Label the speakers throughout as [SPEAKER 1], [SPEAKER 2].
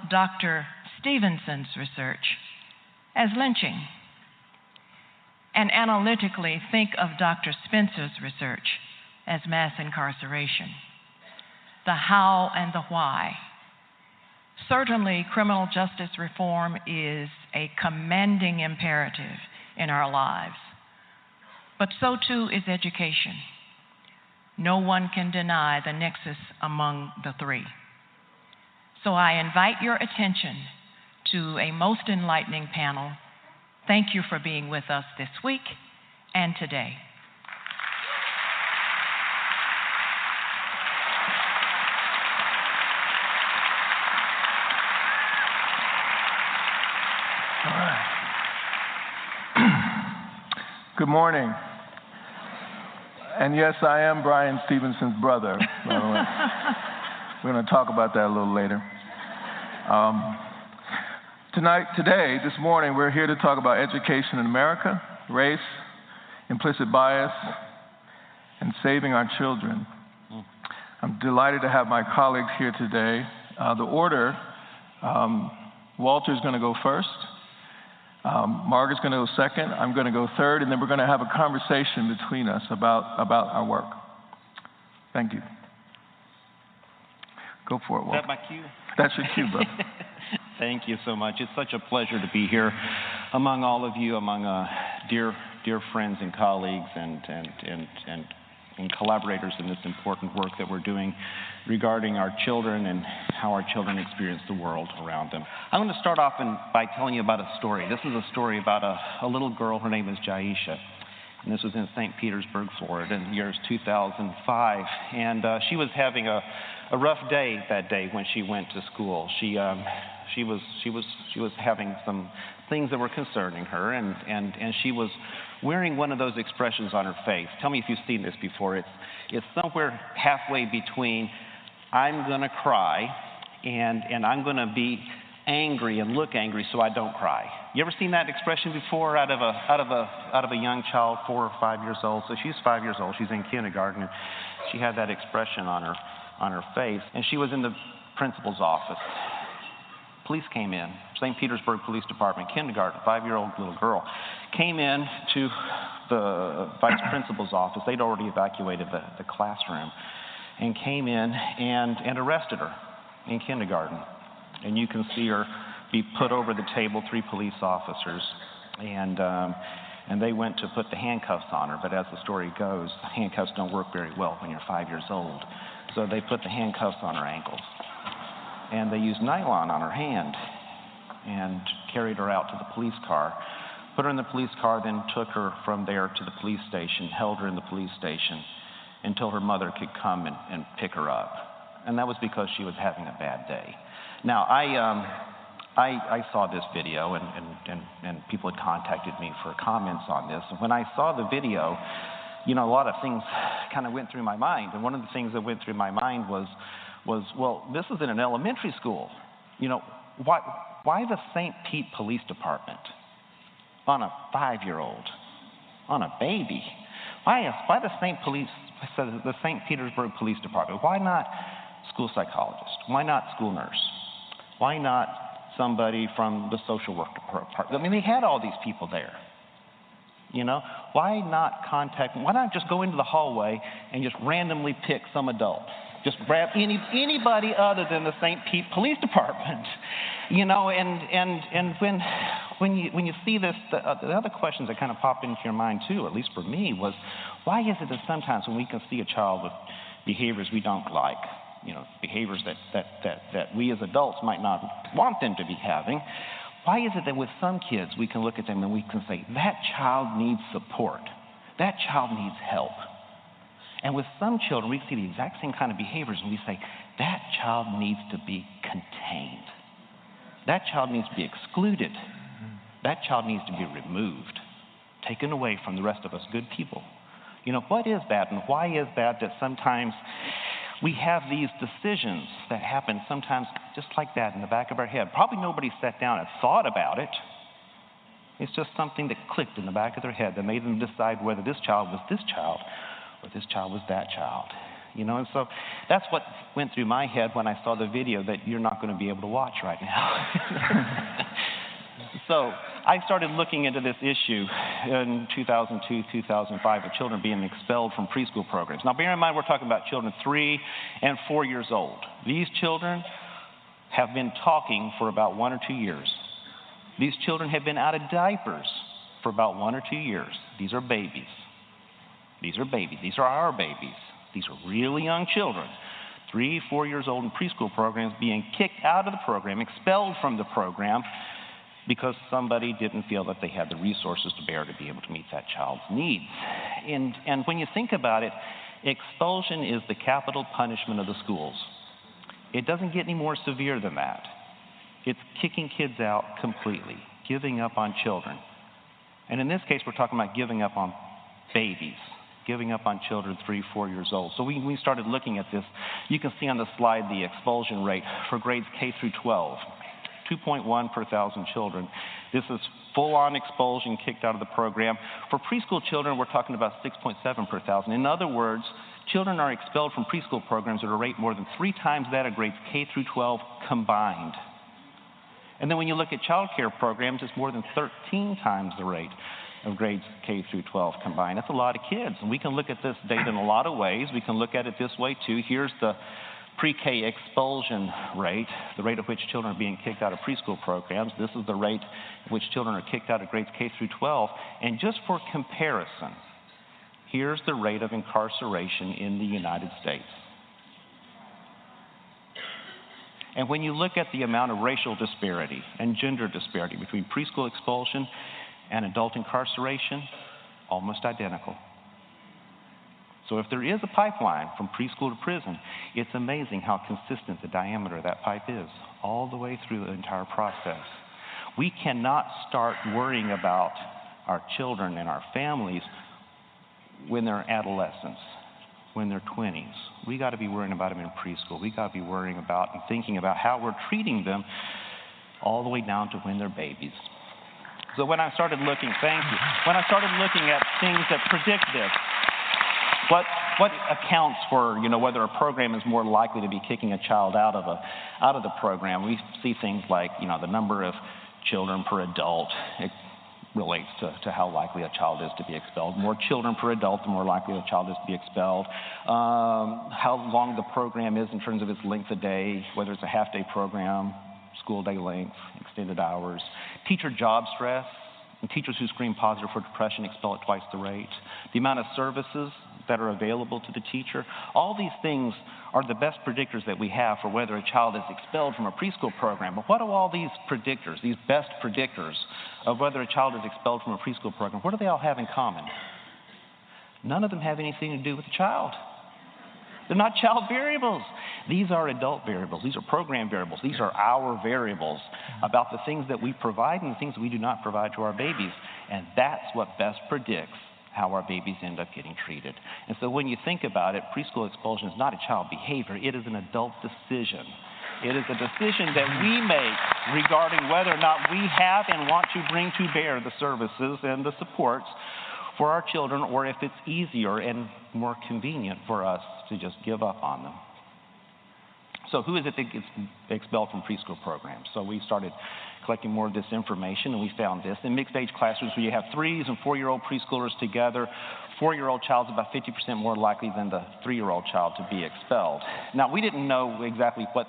[SPEAKER 1] Dr. Stevenson's research as lynching, and analytically think of Dr. Spencer's research as mass incarceration. The how and the why. Certainly, criminal justice reform is a commanding imperative in our lives, but so too is education. No one can deny the nexus among the three. So I invite your attention to a most enlightening panel. Thank you for being with us this week and today.
[SPEAKER 2] All right. Good morning. And yes, I am Brian Stevenson's brother, by the way. We're going to talk about that a little later. This morning, we're here to talk about education in America, race, implicit bias, and saving our children. I'm delighted to have my colleagues here today. The order, Walter's going to go first. Margaret's going to go second. I'm going to go third, and then we're going to have a conversation between us about our work. Thank you. Go for it, Walter.
[SPEAKER 3] Is that my cue?
[SPEAKER 2] That's your cue, brother.
[SPEAKER 3] Thank you so much. It's such a pleasure to be here among all of you, among dear friends and colleagues and collaborators in this important work that we're doing regarding our children and how our children experience the world around them. I'm going to start off by telling you about a story. This is a story about a little girl. Her name is Jaisha. And this was in St. Petersburg, Florida, in the year 2005. And she was having a rough day that day when she went to school. She was having some things that were concerning her, and she was wearing one of those expressions on her face. Tell me if you've seen this before. It's somewhere halfway between I'm going to cry and I'm going to be angry and look angry so I don't cry. You ever seen that expression before out of a young child, 4 or 5 years old? So she's 5 years old. She's in kindergarten, and she had that expression on her face. And she was in the principal's office. Police came in. St. Petersburg Police Department, kindergarten, 5-year-old little girl, came in to the vice principal's office. They'd already evacuated the classroom, and came in and arrested her in kindergarten. And you can see her be put over the table, 3 police officers, and they went to put the handcuffs on her. But as the story goes, the handcuffs don't work very well when you're 5 years old. So they put the handcuffs on her ankles, and they used nylon on her hand and carried her out to the police car, put her in the police car, then took her from there to the police station, held her in the police station until her mother could come and pick her up. And that was because she was having a bad day. Now, I saw this video, and people had contacted me for comments on this. And when I saw the video, a lot of things kind of went through my mind. And one of the things that went through my mind was, well, this is in an elementary school. Why the St. Pete Police Department on a 5-year-old, on a baby? Why the St. Petersburg Police Department? Why not school psychologist? Why not school nurse? Why not somebody from the social work department? I mean, they had all these people there. Why not just go into the hallway and just randomly pick some adult? Just grab anybody other than the St. Pete Police Department, And when you see this, the other questions that kind of pop into your mind too, at least for me, was why is it that sometimes when we can see a child with behaviors we don't like, behaviors that we as adults might not want them to be having, why is it that with some kids we can look at them and we can say that child needs support, that child needs help? And with some children, we see the exact same kind of behaviors, and we say, that child needs to be contained. That child needs to be excluded. That child needs to be removed, taken away from the rest of us good people. What is that, and why is that sometimes we have these decisions that happen sometimes just like that in the back of our head? Probably nobody sat down and thought about it. It's just something that clicked in the back of their head that made them decide whether this child was this child or this child was that child. And so that's what went through my head when I saw the video that you're not going to be able to watch right now. So I started looking into this issue in 2002, 2005 of children being expelled from preschool programs. Now, bear in mind, we're talking about children 3 and 4 years old. These children have been talking for about 1 or 2 years. These children have been out of diapers for about 1 or 2 years. These are babies. These are babies. These are our babies. These are really young children, 3, 4 years old in preschool programs, being kicked out of the program, expelled from the program, because somebody didn't feel that they had the resources to bear to be able to meet that child's needs. And when you think about it, expulsion is the capital punishment of the schools. It doesn't get any more severe than that. It's kicking kids out completely, giving up on children. And in this case, we're talking about giving up on babies, giving up on children 3, 4 years old. So we started looking at this. You can see on the slide the expulsion rate for grades K through 12. 2.1 per 1,000 children. This is full-on expulsion, kicked out of the program. For preschool children, we're talking about 6.7 per 1,000. In other words, children are expelled from preschool programs at a rate more than 3 times that of grades K through 12 combined. And then when you look at child care programs, it's more than 13 times the rate of grades K through 12 combined. That's a lot of kids. And we can look at this data in a lot of ways. We can look at it this way, too. Here's the pre-K expulsion rate, the rate at which children are being kicked out of preschool programs. This is the rate at which children are kicked out of grades K through 12. And just for comparison, here's the rate of incarceration in the United States. And when you look at the amount of racial disparity and gender disparity between preschool expulsion and adult incarceration, almost identical. So if there is a pipeline from preschool to prison, it's amazing how consistent the diameter of that pipe is all the way through the entire process. We cannot start worrying about our children and our families when they're adolescents, when they're 20s. We got to be worrying about them in preschool. We got to be worrying about and thinking about how we're treating them all the way down to when they're babies. So when I started looking, when I started looking at things that predict this, what accounts for, whether a program is more likely to be kicking a child out of the program? We see things like, the number of children per adult. It relates to how likely a child is to be expelled. More children per adult, the more likely a child is to be expelled. How long the program is in terms of its length of day, whether it's a half-day program, school day length, extended hours. Teacher job stress. And teachers who screen positive for depression expel at twice the rate. The amount of services that are available to the teacher. All these things are the best predictors that we have for whether a child is expelled from a preschool program. But what do all these predictors, these best predictors of whether a child is expelled from a preschool program, what do they all have in common? None of them have anything to do with the child. They're not child variables. These are adult variables. These are program variables. These are our variables about the things that we provide and the things that we do not provide to our babies. And that's what best predicts how our babies end up getting treated. And so when you think about it, preschool expulsion is not a child behavior. It is an adult decision. It is a decision that we make regarding whether or not we have and want to bring to bear the services and the supports for our children, or if it's easier and more convenient for us to just give up on them. So who is it that gets expelled from preschool programs? So we started collecting more of this information, and we found this. In mixed-age classrooms where you have 3 and 4-year-old preschoolers together, 4-year-old child's about 50% more likely than the 3-year-old child to be expelled. Now, we didn't know exactly what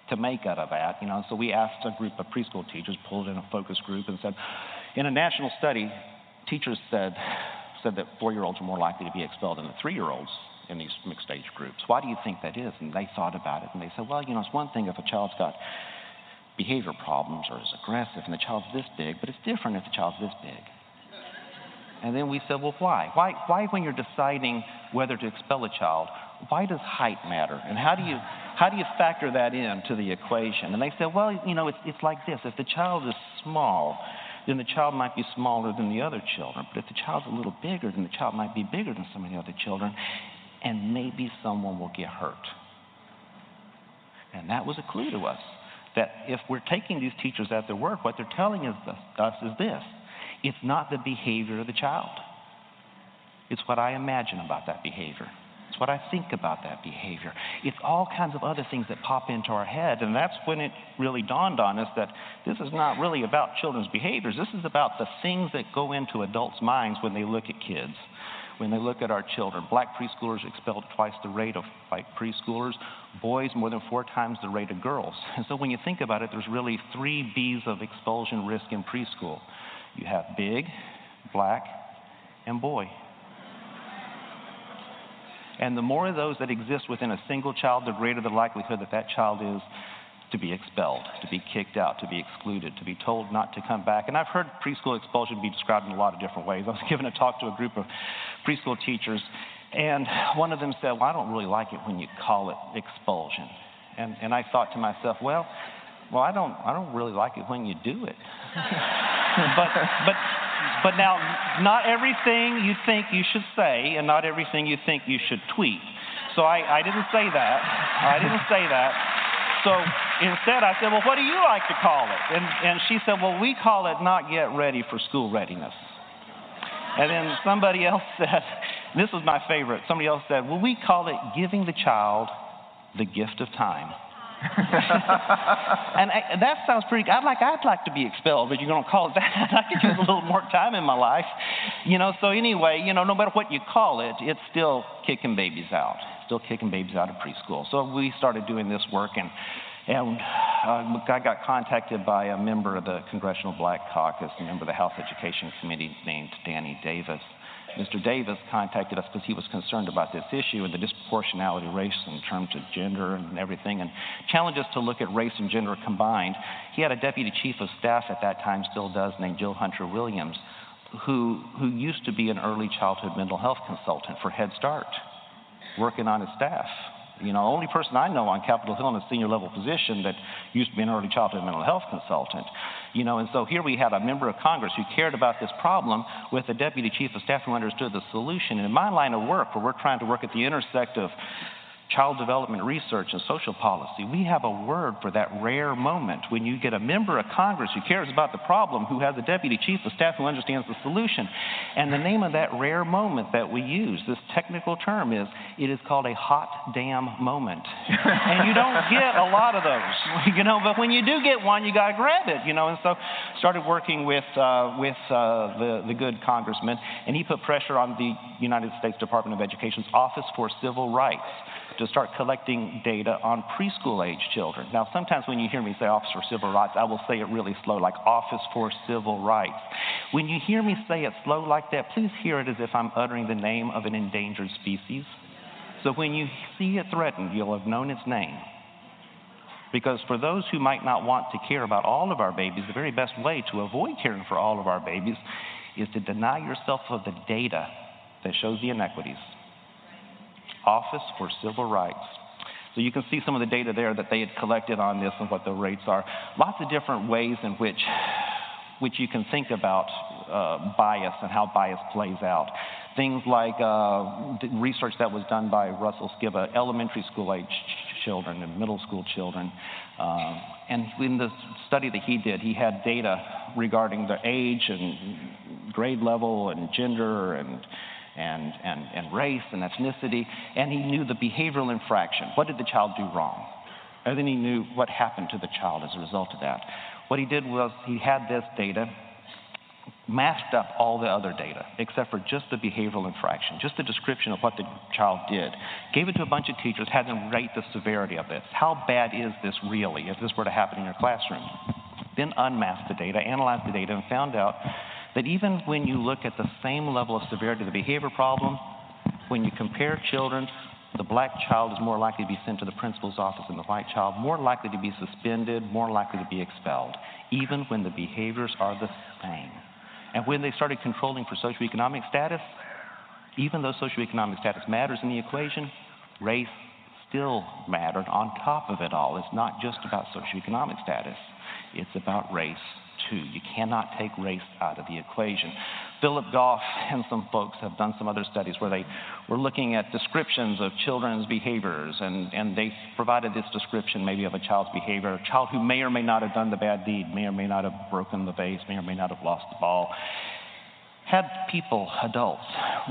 [SPEAKER 3] to make out of that, so we asked a group of preschool teachers, pulled in a focus group, and said, in a national study, teachers said that 4-year-olds are more likely to be expelled than the 3-year-olds in these mixed age groups. Why do you think that is? And they thought about it, and they said, well, it's one thing if a child's got behavior problems or is aggressive and the child's this big, but it's different if the child's this big. And then we said, well, why? Why when you're deciding whether to expel a child, why does height matter? And how do you factor that into the equation? And they said, well, it's like this. If the child is small, then the child might be smaller than the other children. But if the child's a little bigger, then the child might be bigger than some of the other children, and maybe someone will get hurt. And that was a clue to us, that if we're taking these teachers at their work, what they're telling us is this. It's not the behavior of the child. It's what I imagine about that behavior. It's what I think about that behavior. It's all kinds of other things that pop into our head, and that's when it really dawned on us that this is not really about children's behaviors. This is about the things that go into adults' minds when they look at kids, when they look at our children. Black preschoolers expelled twice the rate of white preschoolers, boys more than 4 times the rate of girls. And so when you think about it, there's really 3 Bs of expulsion risk in preschool. You have big, black, and boy. And the more of those that exist within a single child, the greater the likelihood that that child is to be expelled, to be kicked out, to be excluded, to be told not to come back. And I've heard preschool expulsion be described in a lot of different ways. I was giving a talk to a group of preschool teachers, and one of them said, well, I don't really like it when you call it expulsion. And I thought to myself, well, I don't really like it when you do it. But now, not everything you think you should say, and not everything you think you should tweet. So I didn't say that. I didn't say that. So instead, I said, well, what do you like to call it? And she said, well, we call it not yet ready for school readiness. And then somebody else said, this was my favorite, somebody else said, well, we call it giving the child the gift of time. And that sounds pretty good. I'd like to be expelled, but you're going to call it that. I could use a little more time in my life. So anyway, no matter what you call it, it's still kicking babies out. Still kicking babies out of preschool. So we started doing this work, and I got contacted by a member of the Congressional Black Caucus, a member of the House Education Committee named Danny Davis. Mr. Davis contacted us because he was concerned about this issue and the disproportionality of race in terms of gender and everything, and challenged us to look at race and gender combined. He had a deputy chief of staff at that time, still does, named Jill Hunter Williams, who used to be an early childhood mental health consultant for Head Start, working on his staff. Only person I know on Capitol Hill in a senior level position that used to be an early childhood mental health consultant. And so here we had a member of Congress who cared about this problem with a deputy chief of staff who understood the solution. And in my line of work, where we're trying to work at the intersect of child development research and social policy, we have a word for that rare moment when you get a member of Congress who cares about the problem, who has a deputy chief of staff who understands the solution. And the name of that rare moment that we use, this technical term is called a hot damn moment. And you don't get a lot of those, but when you do get one, you got to grab it, And so started working with the good congressman, and he put pressure on the United States Department of Education's Office for Civil Rights to start collecting data on preschool-age children. Now, sometimes when you hear me say Office for Civil Rights, I will say it really slow, like Office for Civil Rights. When you hear me say it slow like that, please hear it as if I'm uttering the name of an endangered species. So when you see it threatened, you'll have known its name. Because for those who might not want to care about all of our babies, the very best way to avoid caring for all of our babies is to deny yourself of the data that shows the inequities. Office for Civil Rights. So you can see some of the data there that they had collected on this and what the rates are. Lots of different ways in which you can think about bias and how bias plays out. Things like research that was done by Russell Skiba, elementary school age children and middle school children. And in the study that he did, he had data regarding the age and grade level and gender and race and ethnicity, and he knew the behavioral infraction. What did the child do wrong? And then he knew what happened to the child as a result of that. What he did was he had this data, masked up all the other data, except for just the behavioral infraction, just the description of what the child did, gave it to a bunch of teachers, had them rate the severity of this. How bad is this really if this were to happen in your classroom? Then unmasked the data, analyzed the data, and found out that even when you look at the same level of severity of the behavior problem, when you compare children, the black child is more likely to be sent to the principal's office than the white child, more likely to be suspended, more likely to be expelled, even when the behaviors are the same. And when they started controlling for socioeconomic status, even though socioeconomic status matters in the equation, race still mattered on top of it all. It's not just about socioeconomic status. It's about race too. You cannot take race out of the equation. Philip Goff and some folks have done some other studies where they were looking at descriptions of children's behaviors, and they provided this description maybe of a child's behavior, a child who may or may not have done the bad deed, may or may not have broken the vase, may or may not have lost the ball. had people, adults,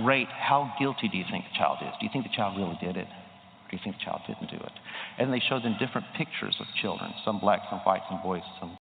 [SPEAKER 3] rate how guilty do you think the child is? Do you think the child really did it? Or do you think the child didn't do it? And they showed them different pictures of children, some black, some white, some boys, some